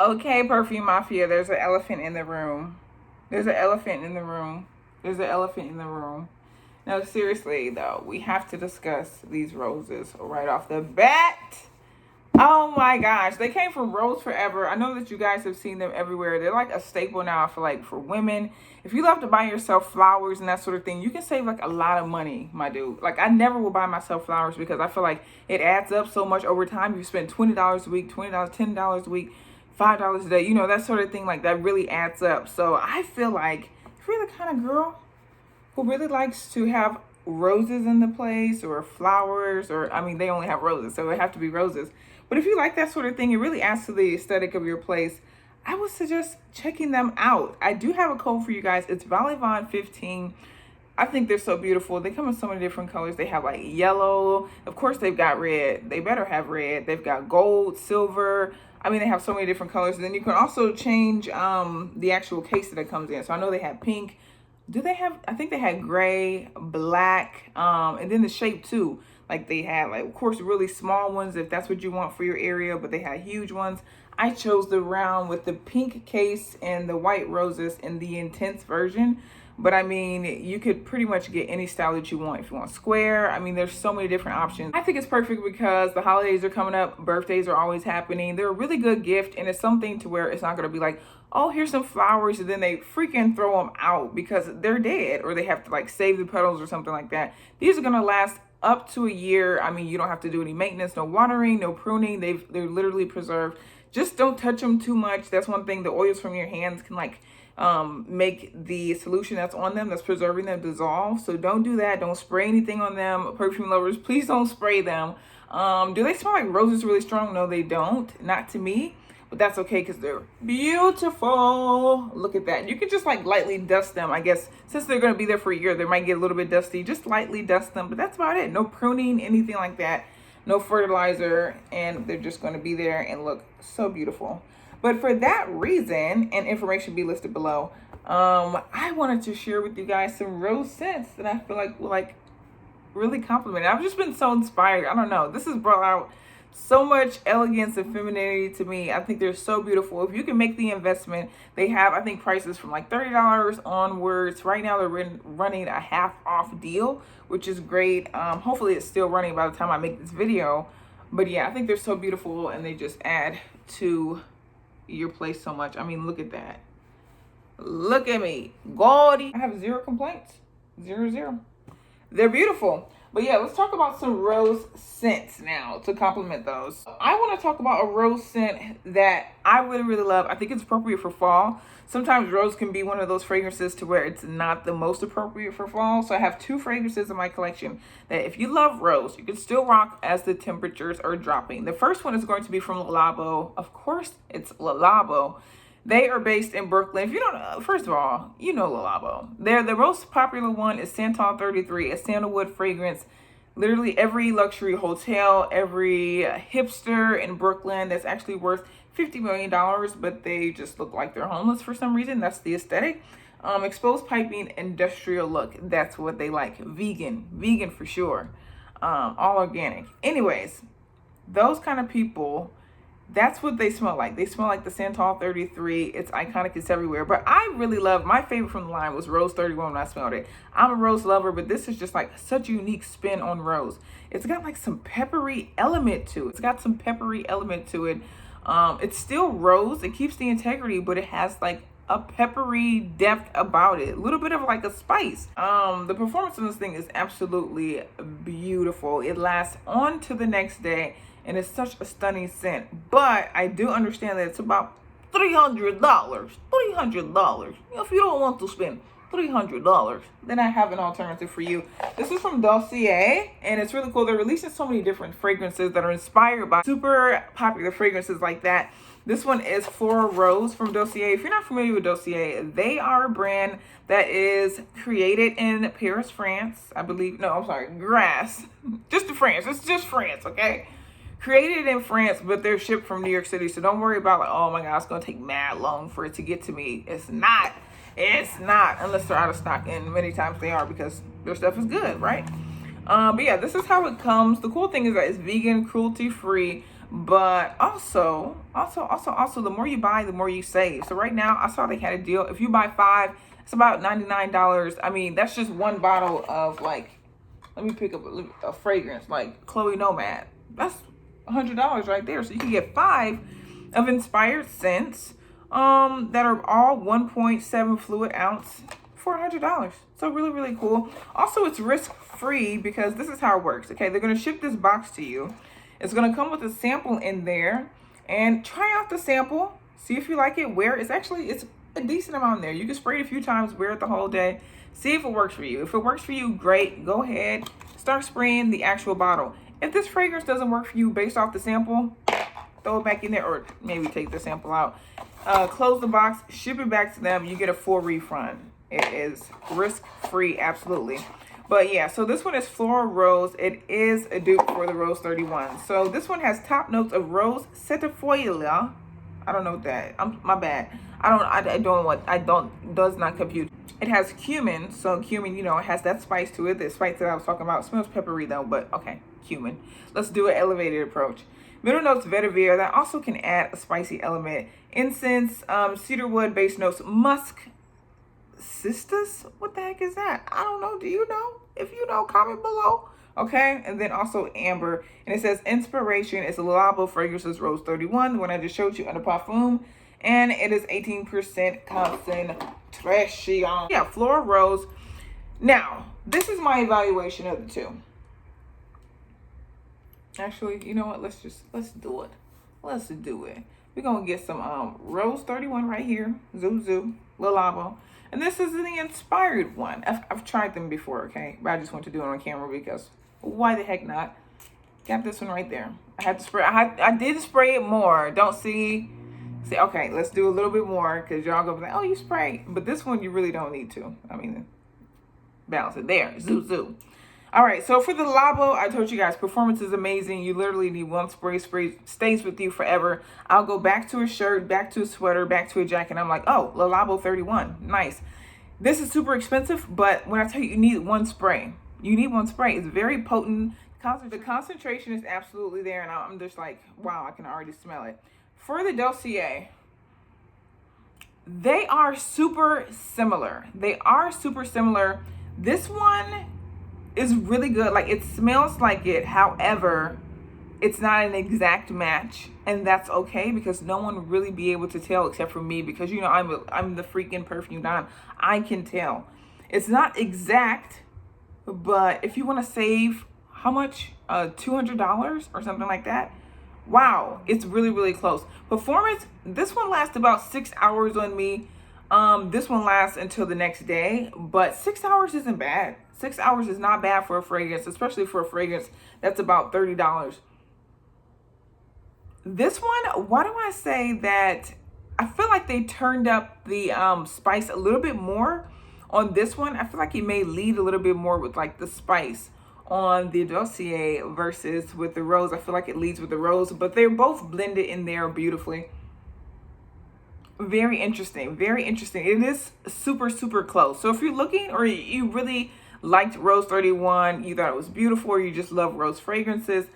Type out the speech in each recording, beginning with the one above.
Okay, Perfume Mafia, there's an elephant in the room. There's an elephant in the room. There's an elephant in the room. No, seriously, though, we have to discuss these roses right off the bat. Oh my gosh, they came from Rose Forever. I know that you guys have seen them everywhere. They're like a staple now for women. If you love to buy yourself flowers and that sort of thing, you can save like a lot of money, my dude. Like, I never will buy myself flowers because I feel like it adds up so much over time. You spend $20 a week, $20, $10 a week, $5 a day, you know, that sort of thing. Like, that really adds up. So I feel like if you're the kind of girl who really likes to have roses in the place, or flowers, or I mean, they only have roses, so it have to be roses. But if you like that sort of thing, it really adds to the aesthetic of your place. I would suggest checking them out. I do have a code for you guys. It's Vallivon 15. I think they're so beautiful. They come in so many different colors. They have like yellow. Of course, they've got red. They better have red. They've got gold, silver. I mean, they have so many different colors. And then you can also change the actual case that it comes in. So I know they have pink. Do they have, I think they had gray, black, and then the shape too. Like, they had, like, of course, really small ones if that's what you want for your area, but they had huge ones. I chose the round with the pink case and the white roses in the intense version. But I mean, you could pretty much get any style that you want. If you want square, I mean, there's so many different options. I think it's perfect because the holidays are coming up. Birthdays are always happening. They're a really good gift, and it's something to where it's not going to be like, oh, here's some flowers, and then they freaking throw them out because they're dead, or they have to like save the petals or something like that. These are going to last up to a year. I mean, you don't have to do any maintenance, no watering, no pruning. They're literally preserved. Just don't touch them too much. That's one thing. The oils from your hands can like make the solution that's on them, that's preserving them, dissolve. So don't do that. Don't spray anything on them. Perfume lovers, please don't spray them. Do they smell like roses really strong? No, they don't. Not to me. But that's okay because they're beautiful. Look at that. You can just like lightly dust them. I guess since they're going to be there for a year, they might get a little bit dusty. Just lightly dust them. But that's about it. No pruning, anything like that. No fertilizer. And they're just going to be there and look so beautiful. But for that reason, and information be listed below, I wanted to share with you guys some rose scents that I feel like will like really compliment it. I've just been so inspired. I don't know. This has brought out so much elegance and femininity to me. I think they're so beautiful. If you can make the investment, they have, I think, prices from like $30 onwards. Right now, they're running a half off deal, which is great. Hopefully, it's still running by the time I make this video. But yeah, I think they're so beautiful, and they just add to your place so much. I mean, look at that. Look at me. Gaudy. I have zero complaints. Zero. They're beautiful. But yeah, let's talk about some rose scents now to complement those. I want to talk about a rose scent that I really love. I think it's appropriate for fall. Sometimes rose can be one of those fragrances to where it's not the most appropriate for fall. So I have two fragrances in my collection that if you love rose, you can still rock as the temperatures are dropping. The first one is going to be from Labo. Of course, it's Labo. They are based in Brooklyn. If you don't know, first of all, you know Labo. The most popular one is Santal 33, a sandalwood fragrance. Literally every luxury hotel, every hipster in Brooklyn that's actually worth $50 million, but they just look like they're homeless for some reason. That's the aesthetic. Exposed piping, industrial look. That's what they like. Vegan for sure. All organic. Anyways, those kind of people, that's what they smell like. They smell like the Santal 33. It's iconic. It's everywhere. But I really love, my favorite from the line was Rose 31 when I smelled it. I'm a rose lover, but this is just like such a unique spin on rose. It's got like some peppery element to it. It's still rose. It keeps the integrity, but it has like a peppery depth about it. A little bit of like a spice. The performance on this thing is absolutely beautiful. It lasts on to the next day. And it's such a stunning scent. But I do understand that it's about $300. $300. You know, if you don't want to spend $300, then I have an alternative for you. This is from Dossier, and it's really cool. They're releasing so many different fragrances that are inspired by super popular fragrances like that. This one is Floral Rose from Dossier. If you're not familiar with Dossier, they are a brand that is created in Paris, France. I believe, no, I'm sorry, Grasse. Just France. It's just France, okay? Created in France, but they're shipped from New York City. So don't worry about like, oh my God, it's going to take mad long for it to get to me. It's not, unless they're out of stock. And many times they are because their stuff is good, right? But yeah, this is how it comes. The cool thing is that it's vegan, cruelty free. But also, the more you buy, the more you save. So right now, I saw they had a deal. If you buy 5, it's about $99. I mean, that's just one bottle of, like, let me pick up a fragrance like Chloe Nomad. That's $100 right there. So you can get 5 of inspired scents that are all 1.7 fluid ounce for $100. So really, really cool. Also, it's risk free because this is how it works. Okay, they're gonna ship this box to you. It's gonna come with a sample in there, and try out the sample. See if you like it. Wear it's a decent amount in there. You can spray it a few times, wear it the whole day. See if it works for you. If it works for you, great. Go ahead, start spraying the actual bottle. If this fragrance doesn't work for you based off the sample, throw it back in there, or maybe take the sample out. Close the box, ship it back to them. You get a full refund. It is risk-free, absolutely. But yeah, so this one is Floral Rose. It is a dupe for the Rose 31. So this one has top notes of Rose Cetifolia. I don't know what that. My bad. Does not compute. It has cumin. So cumin, you know, it has that spice to it. The spice that I was talking about. It smells peppery though, but okay, cumin. Let's do an elevated approach. Middle notes vetiver. That also can add a spicy element. Incense, cedarwood, base notes, musk. Cistus? What the heck is that? I don't know. Do you know? If you know, comment below. Okay, and then also amber. And it says inspiration is a Labo fragrances Rose 31, the one I just showed you under Perfume. And it is 18% concentration. Yeah, Floral Rose. Now, this is my evaluation of the two. Actually, you know what? Let's do it. Let's do it. We're gonna get some Rose 31 right here. Zoo, Labo. And this is the inspired one. I've tried them before, okay? But I just want to do it on camera because why the heck not? Got this one right there. I had to spray. I did spray it more. Don't see. Okay, let's do a little bit more because y'all gonna be like, oh, you spray. But this one you really don't need to. I mean, balance it there. Zoo. All right, so for the Labo, I told you guys, performance is amazing. You literally need one spray stays with you forever. I'll go back to a shirt, back to a sweater, back to a jacket. I'm like, oh, the Labo 31, nice. This is super expensive, but when I tell you, you need one spray. You need one spray. It's very potent. The concentration is absolutely there, and I'm just like, wow, I can already smell it. For the Dossier, they are super similar. This one is really good. Like, it smells like it. However, it's not an exact match, and that's okay because no one will really be able to tell except for me because, you know, I'm the freaking Perfume Don. I can tell. It's not exact, but if you want to save how much? $200 or something like that. Wow, it's really, really close. Performance, this one lasts about 6 hours on me. This one lasts until the next day, but 6 hours isn't bad. 6 hours is not bad for a fragrance, especially for a fragrance that's about $30. This one, why do I say that? I feel like they turned up the spice a little bit more on this one. I feel like it may lead a little bit more with like the spice on the Dossier versus with the Rose. I feel like it leads with the Rose, but they're both blended in there beautifully. Very interesting. It is super, super close. So if you're looking or you really liked Rose 31, you thought it was beautiful, or you just love rose fragrances,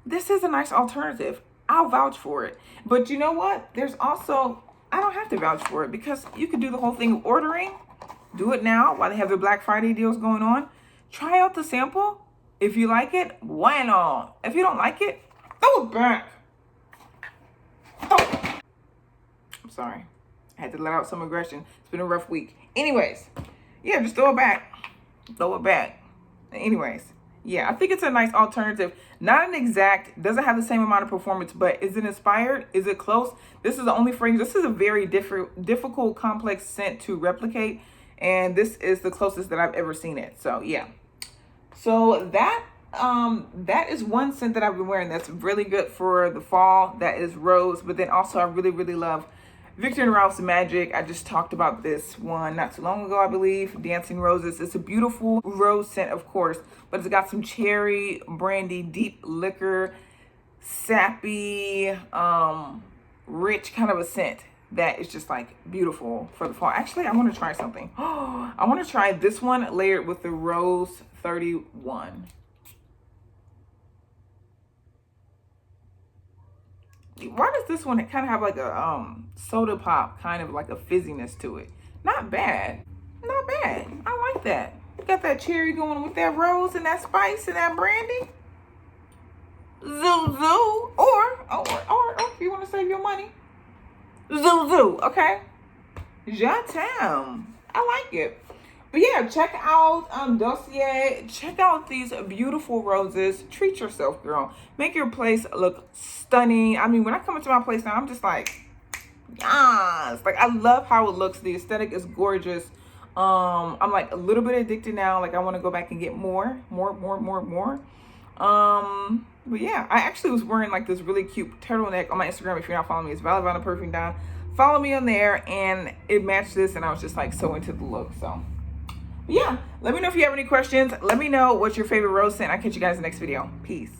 this is a nice alternative. I'll vouch for it. But you know what? There's also, I don't have to vouch for it because you could do the whole thing of ordering. Do it now while they have their Black Friday deals going on. Try out the sample. If you like it, why not? If you don't like it, throw it back. Oh. I'm sorry. I had to let out some aggression. It's been a rough week. Anyways, yeah, just throw it back. Anyways, yeah, I think it's a nice alternative. Not an exact, doesn't have the same amount of performance, but is it inspired? Is it close? This is the only fragrance. This is a very difficult, complex scent to replicate, and this is the closest that I've ever seen it. So yeah. So that is one scent that I've been wearing that's really good for the fall. That is Rose, but then also I really, really love Viktor Rolf's Magic. I just talked about this one not too long ago, I believe. Dancing Roses. It's a beautiful rose scent, of course, but it's got some cherry, brandy, deep liquor, sappy, rich kind of a scent that is just like beautiful for the fall. Actually, I want to try something. I want to try this one layered with the Rose 31. Why does this one kind of have like a soda pop, kind of like a fizziness to it? Not bad. Not bad. I like that. Got that cherry going with that rose and that spice and that brandy. Zoo zoo. Or if you want to save your money, zoo zoo. Okay. Jatam. I like it. But yeah, check out Dossier. Check out these beautiful roses. Treat yourself, girl. Make your place look stunning. I mean, when I come into my place now, I'm just like, yes. Like, I love how it looks. The aesthetic is gorgeous. I'm like a little bit addicted now. Like, I want to go back and get more. But yeah, I actually was wearing like this really cute turtleneck on my Instagram. If you're not following me, it's Vallivon The Perfume Don. Follow me on there, and it matched this, and I was just like so into the look. So yeah, let me know if you have any questions. Let me know what's your favorite rose scent. I'll catch you guys in the next video. Peace.